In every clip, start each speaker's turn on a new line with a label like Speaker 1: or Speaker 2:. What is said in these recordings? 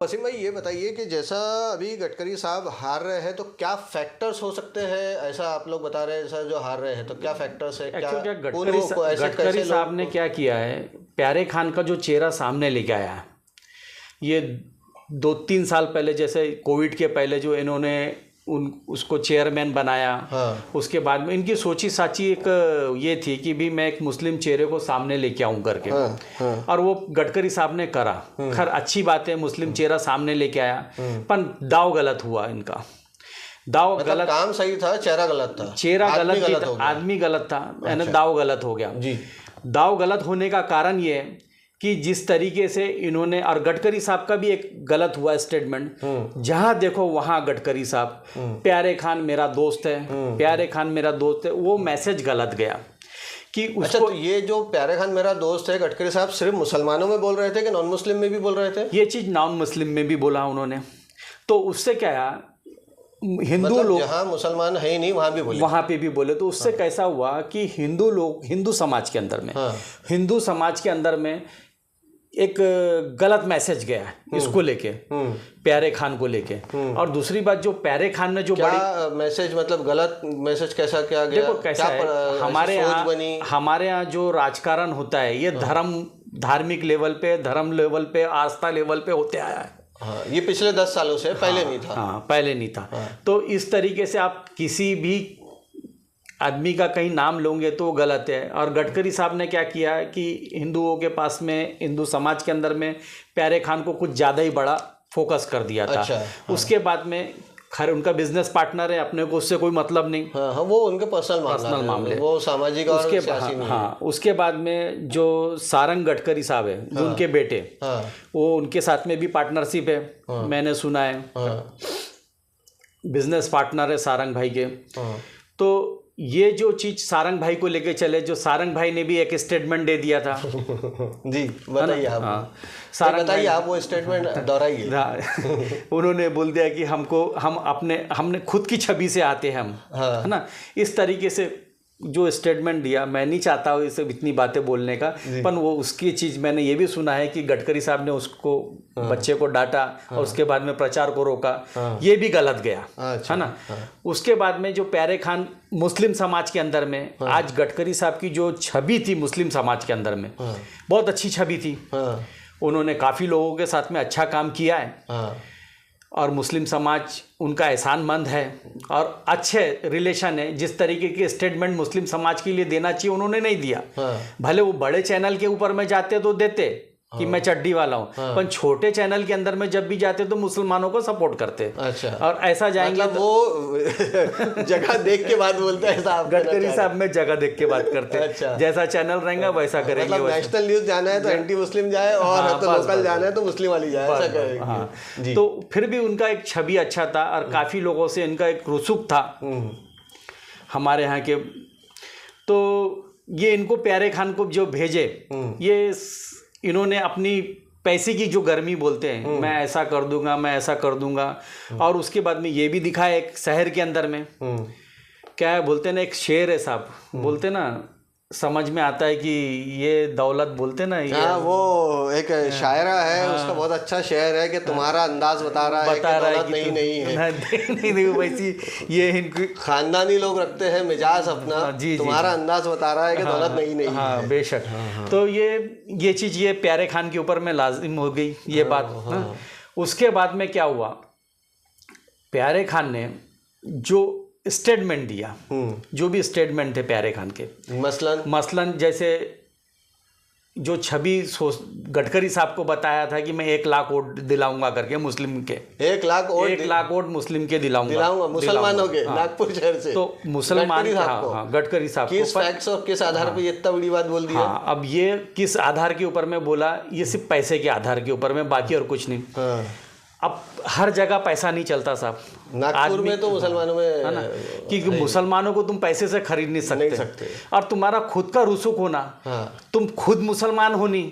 Speaker 1: वसीम भाई ये बताइए कि जैसा अभी गडकरी साहब हार रहे हैं तो क्या फैक्टर्स हो सकते हैं, ऐसा आप लोग बता रहे हैं जैसा जो हार रहे हैं तो क्या फैक्टर्स है, क्या
Speaker 2: एक्चुअली क्या
Speaker 1: कौन वो ऐसे
Speaker 2: गडकरी
Speaker 1: कैसे
Speaker 2: साहब
Speaker 1: लोग।
Speaker 2: ने क्या किया है, प्यारे खान का जो चेहरा सामने लेके आया है, ये 2-3 साल पहले जैसे कोविड के पहले जो इन्होंने उसको चेयरमैन बनाया।
Speaker 1: हाँ
Speaker 2: उसके बाद में इनकी सोची साची एक ये थी कि भी मैं एक मुस्लिम चेहरे को सामने लेके आऊं करके।
Speaker 1: हाँ हाँ
Speaker 2: और वो गडकरी साहब ने करा। खैर अच्छी बात है, मुस्लिम चेहरा सामने लेके आया, पर दाव गलत हुआ इनका। दाव
Speaker 1: मतलब
Speaker 2: गलत,
Speaker 1: काम सही था, चेहरा गलत था,
Speaker 2: चेहरा
Speaker 1: आदमी
Speaker 2: गलत
Speaker 1: हो
Speaker 2: था,
Speaker 1: गया।
Speaker 2: आदमी गलत था, यानी
Speaker 1: अच्छा।
Speaker 2: दाव गलत हो गया
Speaker 1: जी।
Speaker 2: दाव गलत होने का कारण ये है कि जिस तरीके से इन्होंने, और गडकरी साहब का भी एक गलत हुआ स्टेटमेंट, जहां देखो वहां गडकरी साहब प्यारे खान मेरा दोस्त है, प्यारे खान मेरा दोस्त है, वो मैसेज गलत गया कि
Speaker 1: अच्छा,
Speaker 2: उसको।
Speaker 1: तो ये जो प्यारे खान मेरा दोस्त है गडकरी साहब सिर्फ मुसलमानों में बोल रहे थे कि नॉन मुस्लिम में भी बोल रहे थे?
Speaker 2: ये चीज नॉन मुस्लिम में भी बोला उन्होंने, तो उससे क्या हिंदू
Speaker 1: मतलब
Speaker 2: लोग
Speaker 1: जहाँ मुसलमान है ही नहीं वहां भी बोले?
Speaker 2: वहां पे भी बोले, तो उससे कैसा हुआ कि हिंदू लोग, हिंदू समाज के अंदर में,
Speaker 1: हाँ।
Speaker 2: हिंदू समाज के अंदर में एक गलत मैसेज गया इसको लेके, प्यारे खान को लेके। और दूसरी बात, जो प्यारे खान ने जो
Speaker 1: क्या मैसेज, मतलब गलत मैसेज कैसा क्या गया?
Speaker 2: देखो कैसा
Speaker 1: क्या
Speaker 2: है, हमारे यहाँ जो राजकारण होता है ये धार्मिक लेवल पे, धर्म लेवल पे, आस्था लेवल पे होते आया है।
Speaker 1: हाँ, ये पिछले 10 सालों से पहले नहीं था।
Speaker 2: हाँ, पहले नहीं था। तो इस तरीके से आप किसी भी आदमी का कहीं नाम लोगे तो गलत है। और गडकरी साहब ने क्या किया कि हिंदुओं के पास में, हिंदू समाज के अंदर में प्यारे खान को कुछ ज़्यादा ही बड़ा फोकस कर दिया था।
Speaker 1: अच्छा, हाँ।
Speaker 2: उसके बाद में खैर उनका बिजनेस पार्टनर है, अपने को उससे कोई मतलब नहीं।
Speaker 1: हाँ हाँ, वो उनके पर्सनल मामले, वो सामाजिक और सियासी नहीं है।
Speaker 2: हाँ, उसके बाद में जो सारंग गडकरी साहब है, जो उनके बेटे,
Speaker 1: हाँ
Speaker 2: वो उनके साथ में भी पार्टनरशिप है, मैंने सुना है।
Speaker 1: हाँ
Speaker 2: बिजनेस पार्टनर है सारंग भाई के।
Speaker 1: हाँ।
Speaker 2: तो ये जो चीज सारंग भाई को लेके चले, जो सारंग भाई ने भी एक स्टेटमेंट दे दिया था।
Speaker 1: जी बताइए आप।
Speaker 2: हाँ,
Speaker 1: सारंग बताइए आप, वो स्टेटमेंट दोहराइए।
Speaker 2: उन्होंने बोल दिया कि हमने खुद की छवि से आते हैं हम,
Speaker 1: हाँ।
Speaker 2: है ना, इस तरीके से जो स्टेटमेंट दिया। मैं नहीं चाहता हूँ इसे इतनी बातें बोलने का, पर वो उसकी चीज़ मैंने ये भी सुना है कि गडकरी साहब ने उसको, बच्चे को डांटा और उसके बाद में प्रचार को रोका, ये भी गलत गया।
Speaker 1: अच्छा,
Speaker 2: है ना। उसके बाद में जो प्यारे खान मुस्लिम समाज के अंदर में, आज गडकरी साहब की जो छवि थी मुस्लिम समाज के अंदर में, बहुत अच्छी छवि थी। उन्होंने काफ़ी लोगों के साथ में अच्छा काम किया है, और मुस्लिम समाज उनका एहसानमंद है, और अच्छे रिलेशन है। जिस तरीके के स्टेटमेंट मुस्लिम समाज के लिए देना चाहिए उन्होंने नहीं दिया। भले वो बड़े चैनल के ऊपर में जाते तो देते कि मैं चड्डी वाला हूँ, पर छोटे चैनल के अंदर में जब भी जाते तो मुसलमानों को सपोर्ट करते।
Speaker 1: अच्छा।
Speaker 2: और ऐसा जाएंगे
Speaker 1: मतलब वो जगह देख के बात बोलते हैं साहब,
Speaker 2: गडकरी साहब में जगह देख के बात करते।
Speaker 1: अच्छा।
Speaker 2: जैसा चैनल रहेगा वैसा करेंगे।
Speaker 1: मतलब नेशनल न्यूज जाना है तो एंटी मुस्लिम जाए, और तो लोकल जाना है तो मुस्लिम वाली जाए, ऐसा करेंगे।
Speaker 2: हाँ, तो फिर भी उनका एक छवि अच्छा था, और काफ़ी लोगों से इनका एक रुसूख था हमारे यहाँ के। तो ये इनको प्यारे खान को जो भेजे, ये इन्होंने अपनी पैसे की जो गर्मी बोलते हैं, मैं ऐसा कर दूंगा, मैं ऐसा कर दूंगा। और उसके बाद में ये भी दिखाया एक शहर के अंदर में, क्या है बोलते ना, एक शेर है साहब, बोलते ना, समझ में आता है कि ये दौलत बोलते ना, ये
Speaker 1: वो एक शायरा है, उसका बहुत अच्छा शेर है कि तुम्हारा अंदाज बता रहा है कि दौलत नहीं है।
Speaker 2: नहीं वैसी ये इनकी
Speaker 1: खानदानी लोग रखते हैं मिजाज अपना। तुम्हारा अंदाज बता रहा है कि दौलत नहीं
Speaker 2: हाँ, बेशक। तो ये चीज़ ये प्यारे खान के ऊपर में लाजिम हो गई ये बात। उसके बाद में क्या हुआ, प्यारे खान ने जो स्टेटमेंट दिया, जो भी स्टेटमेंट थे प्यारे खान के, मसलन जैसे जो छवि गडकरी साहब को बताया था कि मैं 1 लाख वोट दिलाऊंगा करके मुस्लिम के,
Speaker 1: 1 लाख वोट
Speaker 2: मुस्लिम के दिलाऊंगा
Speaker 1: मुसलमानों के, नागपुर शहर से।
Speaker 2: तो मुसलमान, गडकरी साहब
Speaker 1: किस फैक्ट्स और किस आधार पर ये इतना बड़ी बात बोल दी?
Speaker 2: हाँ, अब ये किस आधार के ऊपर में बोला, ये सिर्फ पैसे के आधार के ऊपर में, बाकी और कुछ नहीं। अब हर जगह पैसा नहीं चलता साहब,
Speaker 1: नागपुर में तो मुसलमानों में
Speaker 2: है ना, क्योंकि मुसलमानों को तुम पैसे से खरीद नहीं सकते। और तुम्हारा खुद का रुसूख होना, तुम खुद मुसलमान होनी,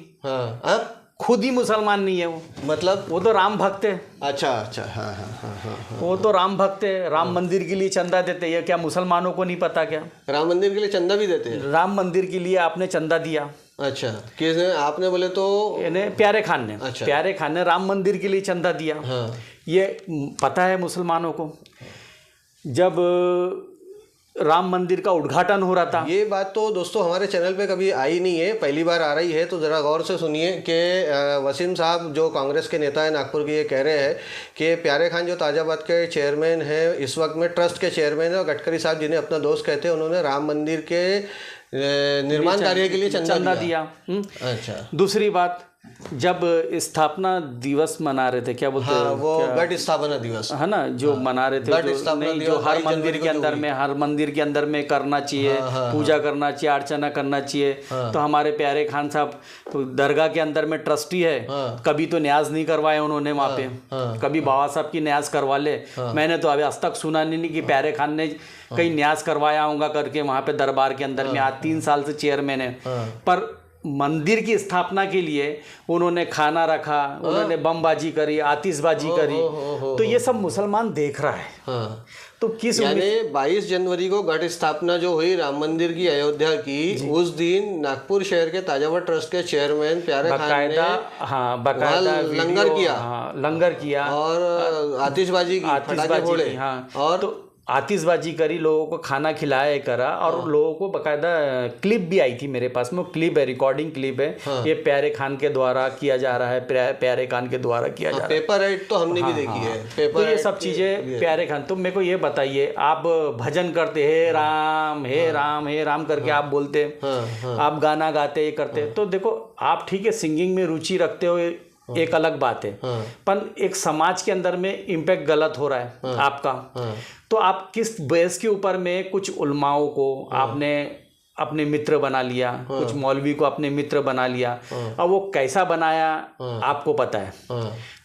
Speaker 2: खुद ही मुसलमान नहीं है वो,
Speaker 1: मतलब
Speaker 2: वो तो राम भक्त है।
Speaker 1: अच्छा। हाँ।
Speaker 2: वो तो राम भक्त है, राम मंदिर के लिए चंदा देते हैं, क्या मुसलमानों को नहीं पता क्या?
Speaker 1: राम मंदिर के लिए चंदा भी देते हैं?
Speaker 2: राम मंदिर के लिए आपने चंदा दिया,
Speaker 1: अच्छा, किसने? आपने बोले तो
Speaker 2: इन्हें प्यारे खान ने।
Speaker 1: अच्छा।
Speaker 2: प्यारे खान ने राम मंदिर के लिए चंदा दिया।
Speaker 1: हाँ।
Speaker 2: ये पता है मुसलमानों को, जब राम मंदिर का उद्घाटन हो रहा था।
Speaker 1: ये बात तो दोस्तों हमारे चैनल पे कभी आई नहीं है, पहली बार आ रही है, तो ज़रा गौर से सुनिए कि वसीम साहब जो कांग्रेस के नेता है नागपुर के, ये कह रहे हैं कि प्यारे खान जो ताज़ाबाद के चेयरमैन हैं, इस वक्त में ट्रस्ट के चेयरमैन हैं, और गडकरी साहब जिन्हें अपना दोस्त कहते हैं, उन्होंने राम मंदिर के निर्माण कार्य के लिए चंदा दिया। अच्छा।
Speaker 2: दूसरी बात, जब स्थापना दिवस मना रहे थे, क्या बोलते हैं,
Speaker 1: वो गढ़ स्थापना दिवस
Speaker 2: है ना, जो मना रहे थे, जो हर मंदिर के अंदर में, हर मंदिर के अंदर में करना चाहिए, पूजा करना चाहिए, अर्चना करना चाहिए। तो हमारे प्यारे खान साहब दरगाह के अंदर में ट्रस्टी है, कभी तो न्याज नहीं करवाए उन्होंने वहाँ पे, कभी बाबा साहब की न्याज करवा ले। मैंने तो अभी आज तक सुना नहीं कि प्यारे खान ने कहीं न्याज करवाया होगा करके वहाँ पे दरबार के अंदर में। आज 3 साल से चेयरमैन है, पर मंदिर की स्थापना के लिए उन्होंने खाना रखा, उन्होंने बमबाजी करी, आतिशबाजी करी। तो ये सब मुसलमान देख रहा है। तो किस,
Speaker 1: यानी 22 जनवरी को घट स्थापना जो हुई राम मंदिर की अयोध्या की, उस दिन नागपुर शहर के ताजाबाद ट्रस्ट के चेयरमैन प्यारे खान ने
Speaker 2: बकायदा
Speaker 1: लंगर किया,
Speaker 2: लंगर किया
Speaker 1: और आतिशबाजी की, पटाखे फोड़े।
Speaker 2: हाँ, और तो आतिशबाजी करी, लोगों को खाना खिलाया करा, और लोगों को बकायदा क्लिप भी आई थी मेरे पास में, क्लिप है, रिकॉर्डिंग क्लिप है। ये प्यारे खान के द्वारा किया जा रहा है, प्यारे खान के द्वारा किया जा रहा है।
Speaker 1: पेपर राइट तो हमने भी देखी है, पेपर
Speaker 2: तो ये सब चीजें प्यारे खान। तो मेरे को ये बताइए, आप भजन करते, हे राम हे राम हे राम करके आप बोलते, आप गाना गाते, ये करते, तो देखो आप ठीक है सिंगिंग में रुचि रखते हो, एक अलग बात है, पर एक समाज के अंदर में इम्पैक्ट गलत हो रहा है आपका। तो आप किस बेस के ऊपर में कुछ उलमाओं को आपने अपने मित्र बना लिया, कुछ मौलवी को अपने मित्र बना लिया, और वो कैसा बनाया आपको पता है।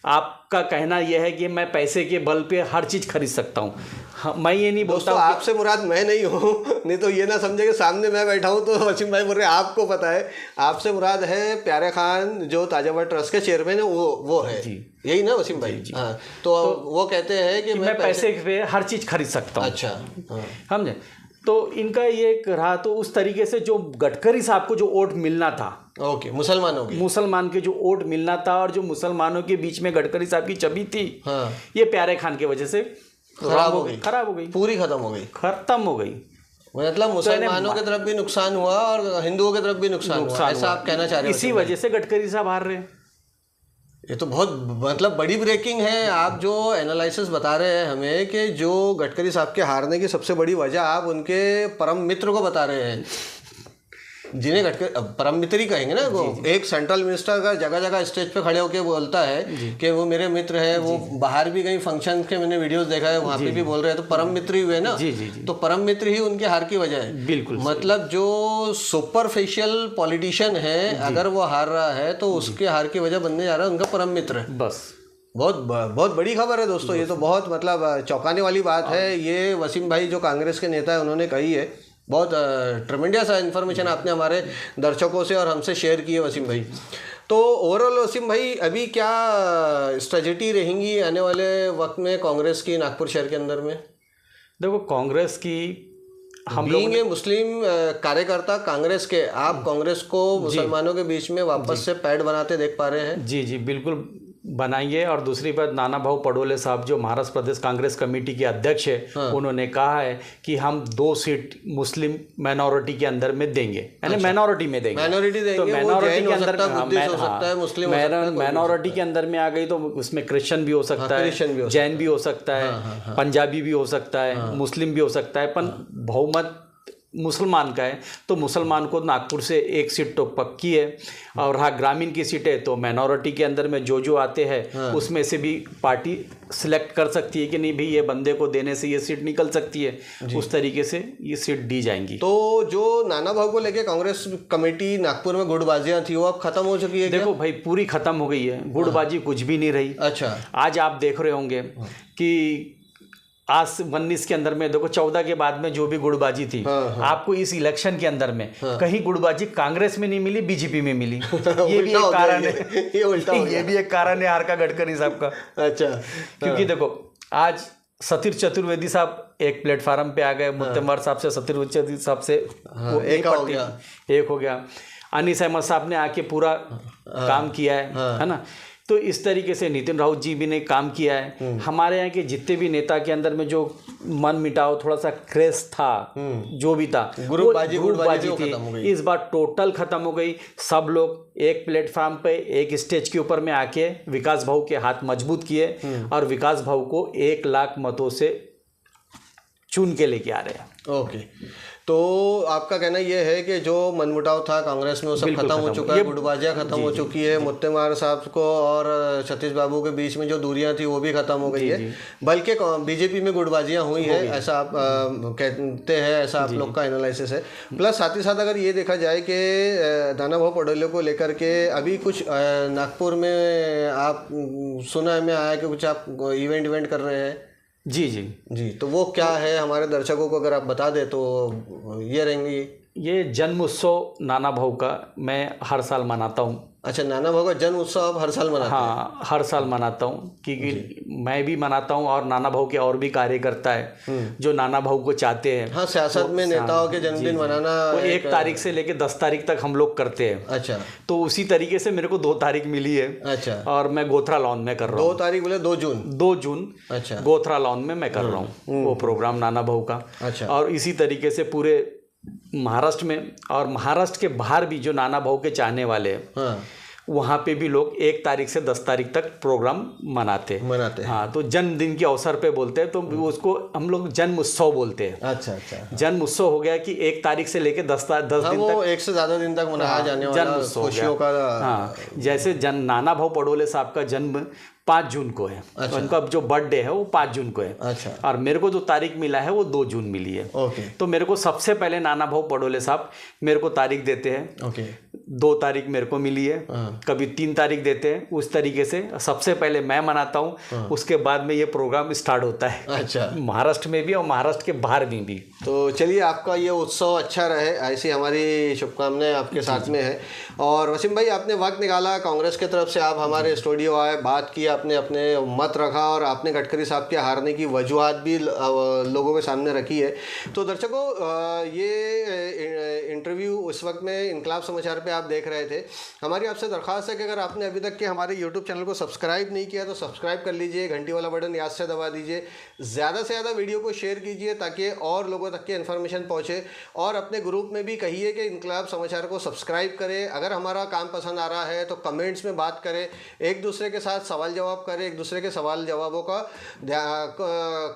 Speaker 2: आपका कहना यह है कि मैं पैसे के बल पे हर चीज़ खरीद सकता हूँ। मैं ये नहीं बोलता हूँ,
Speaker 1: आपसे मुराद मैं नहीं हूँ, नहीं तो ये ना समझे कि सामने मैं बैठा हूँ तो वसीम भाई बोल रहे हैं आपको पता है। आपसे मुराद है प्यारे खान जो ताजाबाद ट्रस्ट के चेयरमैन है, वो है जी, यही ना वसीम भाई जी। हाँ, तो वो कहते हैं कि
Speaker 2: मैं पैसे पे हर चीज़ खरीद सकता हूँ।
Speaker 1: अच्छा,
Speaker 2: समझे। तो इनका ये एक रहा, तो उस तरीके से जो गडकरी साहब को जो वोट मिलना था,
Speaker 1: ओके, मुसलमान
Speaker 2: के जो वोट मिलना था, और जो मुसलमानों के बीच में गडकरी साहब की छवि थी, ये प्यारे खान की वजह से खराब हो गई,
Speaker 1: पूरी खत्म हो गई। मतलब मुसलमानों की तरफ भी नुकसान हुआ और हिंदुओं की तरफ भी नुकसान हुआ, ऐसा आप कहना चाह रहे हो?
Speaker 2: इसी वजह से गडकरी साहब हार रहे हैं।
Speaker 1: ये तो बहुत मतलब बड़ी ब्रेकिंग है। आप जो एनालिसिस बता रहे हैं हमें कि जो गडकरी साहब के हारने की सबसे बड़ी वजह आप उनके परम मित्र को बता रहे हैं, जिन्हें गडकरी परम मित्र ही कहेंगे ना। वो एक सेंट्रल मिनिस्टर का जगह जगह स्टेज पे खड़े होकर बोलता है कि वो मेरे मित्र है, वो बाहर भी कहीं फंक्शन के मैंने वीडियोस देखा है, वहाँ पे भी बोल रहे हैं, तो परम मित्र ही हुए ना। तो परम मित्र ही उनके हार की वजह है।
Speaker 2: बिल्कुल,
Speaker 1: मतलब जो सुपरफिशियल पॉलिटिशियन है, अगर वो हार रहा है तो उसके हार की वजह बनने जा रहा है उनका परम मित्र है।
Speaker 2: बस
Speaker 1: बहुत बड़ी खबर है दोस्तों, ये तो बहुत मतलब चौंकाने वाली बात है। ये वसीम भाई जो कांग्रेस के नेता है उन्होंने कही है। बहुत ट्रेमेंडियस इन्फॉर्मेशन आपने हमारे दर्शकों से और हमसे शेयर की है वसीम भाई। तो ओवरऑल वसीम भाई अभी क्या स्ट्रेटजी रहेंगी आने वाले वक्त में कांग्रेस की नागपुर शहर के अंदर में?
Speaker 2: देखो कांग्रेस की, हम
Speaker 1: लोग मुस्लिम कार्यकर्ता कांग्रेस के, आप कांग्रेस को मुसलमानों के बीच में वापस से पैड बनाते देख पा रहे हैं?
Speaker 2: जी बिल्कुल बनाइए। और दूसरी बात, नाना भाऊ पटोले साहब जो महाराष्ट्र प्रदेश कांग्रेस कमेटी के अध्यक्ष है, उन्होंने कहा है कि हम 2 सीट मुस्लिम माइनॉरिटी के अंदर में देंगे, यानी माइनॉरिटी में देंगे।
Speaker 1: तो माइनॉरिटी के अंदर
Speaker 2: माइनॉरिटी के अंदर में आ गई तो उसमें क्रिश्चियन भी हो सकता है, जैन भी हो सकता है, पंजाबी भी हो सकता है, मुस्लिम भी हो सकता है, पर बहुमत मुसलमान का है। तो मुसलमान को नागपुर से 1 सीट तो पक्की है, और हाँ ग्रामीण की सीटें तो माइनॉरिटी के अंदर में जो आते हैं उसमें से भी पार्टी सिलेक्ट कर सकती है कि नहीं भाई ये बंदे को देने से ये सीट निकल सकती है, उस तरीके से ये सीट दी जाएंगी।
Speaker 1: तो जो नाना भाव को लेके कांग्रेस कमेटी नागपुर में गुटबाजियां थी वो अब खत्म हो चुकी है?
Speaker 2: देखो भाई पूरी खत्म हो गई है, गुटबाजी कुछ भी नहीं रही।
Speaker 1: अच्छा,
Speaker 2: आज आप देख रहे होंगे कि आज 19 के अंदर में देखो 14 के बाद में जो भी गुटबाजी थी, आपको इस इलेक्शन के अंदर में कहीं गुटबाजी कांग्रेस में नहीं मिली, बीजेपी में मिली। ये भी एक कारण है, ये भी एक कारण है हार का गडकरी साहब का।
Speaker 1: अच्छा,
Speaker 2: क्योंकि देखो आज सतीश चतुर्वेदी साहब एक प्लेटफार्म पे आ गए, मुत्तमर साहब से सतीश चतुर्वेदी साहब से एक हो गया। अनीस अहमद साहब ने आके पूरा काम किया है ना। तो इस तरीके से नितिन राउत जी भी ने काम किया है। हमारे यहाँ के जितने भी नेता के अंदर में जो मन मिटाओ, थोड़ा सा क्रेज था, जो भी था,
Speaker 1: ग्रुपबाजी
Speaker 2: थी, इस बार टोटल खत्म हो गई। सब लोग एक प्लेटफॉर्म पे, एक स्टेज के ऊपर में आके विकास भाऊ के हाथ मजबूत किए और विकास भाऊ को 1 लाख मतों से चुन के लेके आ रहे हैं।
Speaker 1: ओके, तो आपका कहना यह है कि जो मनमुटाव था कांग्रेस में वो सब खत्म हो चुका है, गुटबाजियाँ खत्म हो चुकी है, मुत्तेमार साहब को और सतीश बाबू के बीच में जो दूरियां थी वो भी खत्म हो गई है, बल्कि बीजेपी में गुटबाजियाँ हुई है, ऐसा आप कहते हैं, ऐसा आप लोग का एनालिसिस है। प्लस साथ ही साथ अगर ये देखा जाए कि नानाभाऊ पटोले को लेकर के अभी कुछ नागपुर में आप सुना में आया कि कुछ आप इवेंट कर रहे हैं।
Speaker 2: जी,
Speaker 1: तो वो क्या है, हमारे दर्शकों को अगर आप बता दें तो ये रहेंगी।
Speaker 2: ये जन्म उत्सव नाना भाऊ का मैं हर साल मनाता हूँ।
Speaker 1: अच्छा, नाना भाऊ का जन्म उत्सव आप हर साल मनाते हैं?
Speaker 2: हाँ, हर साल मनाता हूँ, क्योंकि मैं भी मनाता हूँ और नाना भाऊ के और भी कार्यकर्ता है जो नाना भाऊ को चाहते हैं।
Speaker 1: हाँ, सियासत में नेताओं के जन्मदिन मनाना
Speaker 2: वो 1 तारीख से लेके 10 तारीख तक हम लोग करते हैं।
Speaker 1: अच्छा,
Speaker 2: तो उसी तरीके से मेरे को 2 तारीख मिली है।
Speaker 1: अच्छा,
Speaker 2: और मैं गोथरा लॉन में कर रहा हूँ।
Speaker 1: 2 तारीख बोले 2 जून?
Speaker 2: 2 जून।
Speaker 1: अच्छा,
Speaker 2: गोथरा लॉन में मैं कर रहा हूँ वो प्रोग्राम नाना भाऊ का।
Speaker 1: अच्छा,
Speaker 2: और इसी तरीके से पूरे महाराष्ट्र में और महाराष्ट्र के बाहर भी जो नाना भाऊ के चाहने वाले हैं,
Speaker 1: हाँ,
Speaker 2: वहाँ पे भी लोग 1 तारीख से 10 तारीख तक प्रोग्राम मनाते हैं। हाँ, तो जन्मदिन के अवसर पे बोलते हैं, तो उसको हम लोग जन्म उत्सव बोलते हैं।
Speaker 1: अच्छा,
Speaker 2: जन्म उत्सव हो गया कि 1 तारीख से लेके 10 दिन
Speaker 1: तक, 1 से ज़्यादा दिन तक मनाया जाने वाला खुशियों का।
Speaker 2: हाँ, जैसे नाना भाऊ पटोले साहब का जन्म 5 जून को है। अच्छा। उनका जो बर्थडे है वो 5 जून को है।
Speaker 1: अच्छा। और
Speaker 2: मेरे को जो तारीख मिला है वो 2 जून मिली है।
Speaker 1: ओके।
Speaker 2: तो मेरे को सबसे पहले नाना भाऊ पटोले साहब मेरे को तारीख देते हैं।
Speaker 1: ओके।
Speaker 2: 2 तारीख मेरे को मिली है, कभी 3 तारीख देते हैं। उस तरीके से सबसे पहले मैं मनाता हूँ, उसके बाद में ये प्रोग्राम स्टार्ट होता है।
Speaker 1: अच्छा,
Speaker 2: महाराष्ट्र में भी और महाराष्ट्र के बाहर में भी।
Speaker 1: तो चलिए, आपका ये उत्सव अच्छा रहे, ऐसी हमारी शुभकामनाएं आपके साथ में है। और वसीम भाई, आपने वक्त निकाला, कांग्रेस की तरफ से आप हमारे स्टूडियो आए, बात की, आपने अपने मत रखा और आपने गडकरी साहब के हारने की वजूहात भी लोगों के सामने रखी है। तो दर्शकों, ये इंटरव्यू उस वक्त में इनकलाब समाचार पे आप देख रहे थे। हमारी आपसे दरख्वास्त है कि अगर आपने अभी तक के हमारे यूट्यूब चैनल को सब्सक्राइब नहीं किया तो सब्सक्राइब कर लीजिए, घंटी वाला बटन याद से दबा दीजिए, ज़्यादा से ज़्यादा वीडियो को शेयर कीजिए ताकि और लोगों तक के इन्फॉर्मेशन पहुँचे। और अपने ग्रुप में भी कहिए कि इनकलाब समाचार को सब्सक्राइब करें। अगर हमारा काम पसंद आ रहा है तो कमेंट्स में बात करें, एक दूसरे के साथ सवाल जवाब करें, एक दूसरे के सवाल जवाबों का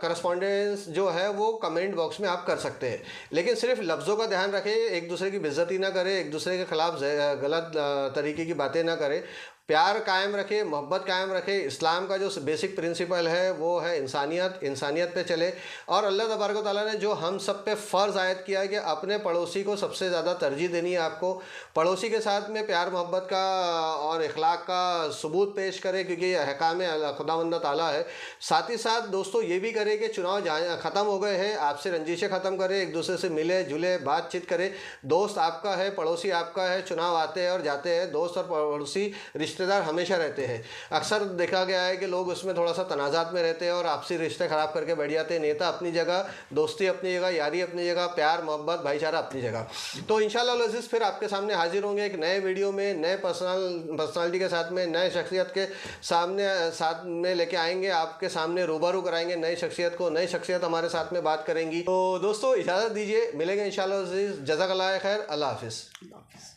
Speaker 1: करस्पॉन्डेंस जो है वो कमेंट बॉक्स में आप कर सकते हैं। लेकिन सिर्फ लफ्ज़ों का ध्यान रखें, एक दूसरे की बेइज्जती ना करें, एक दूसरे के खिलाफ गलत तरीके की बातें ना करें, प्यार कायम रखे, मोहब्बत कायम रखे। इस्लाम का जो बेसिक प्रिंसिपल है वो है इंसानियत पे चले। और अल्लाह तबारक व तआला ने जो हम सब पे फ़र्ज़ आयत किया है कि अपने पड़ोसी को सबसे ज़्यादा तरजीह देनी है। आपको पड़ोसी के साथ में प्यार मोहब्बत का और इखलाक का सबूत पेश करें, क्योंकि ये अहकाम खुदावंद ताला है। साथ ही साथ दोस्तों ये भी करें कि चुनाव ख़त्म हो गए हैं, आपसे रंजिशें ख़त्म करें, एक दूसरे से मिले जुले बातचीत करें। दोस्त आपका है, पड़ोसी आपका है, चुनाव आते हैं और जाते हैं, दोस्त और पड़ोसी रिश्तेदार हमेशा रहते हैं। अक्सर देखा गया है कि लोग उसमें थोड़ा सा तनाज़ात में रहते हैं और आपसी रिश्ते ख़राब करके बैठ जाते हैं। नेता अपनी जगह, दोस्ती अपनी जगह, यारी अपनी जगह, प्यार मोहब्बत भाईचारा अपनी जगह। तो इंशाअल्लाह अज़ीज़ फिर आपके सामने हाजिर होंगे एक नए वीडियो में, नए पर्सनालिटी के साथ में, नए शख्सियत के साथ में लेके आएंगे, आपके सामने रूबरू कराएंगे नई शख्सियत को। नई शख्सियत हमारे साथ में बात करेंगी। तो दोस्तों इजाज़त दीजिए, मिलेंगे इंशाअल्लाह अज़ीज़। जज़ाकल्लाह खैर, अल्लाह हाफ़िज़।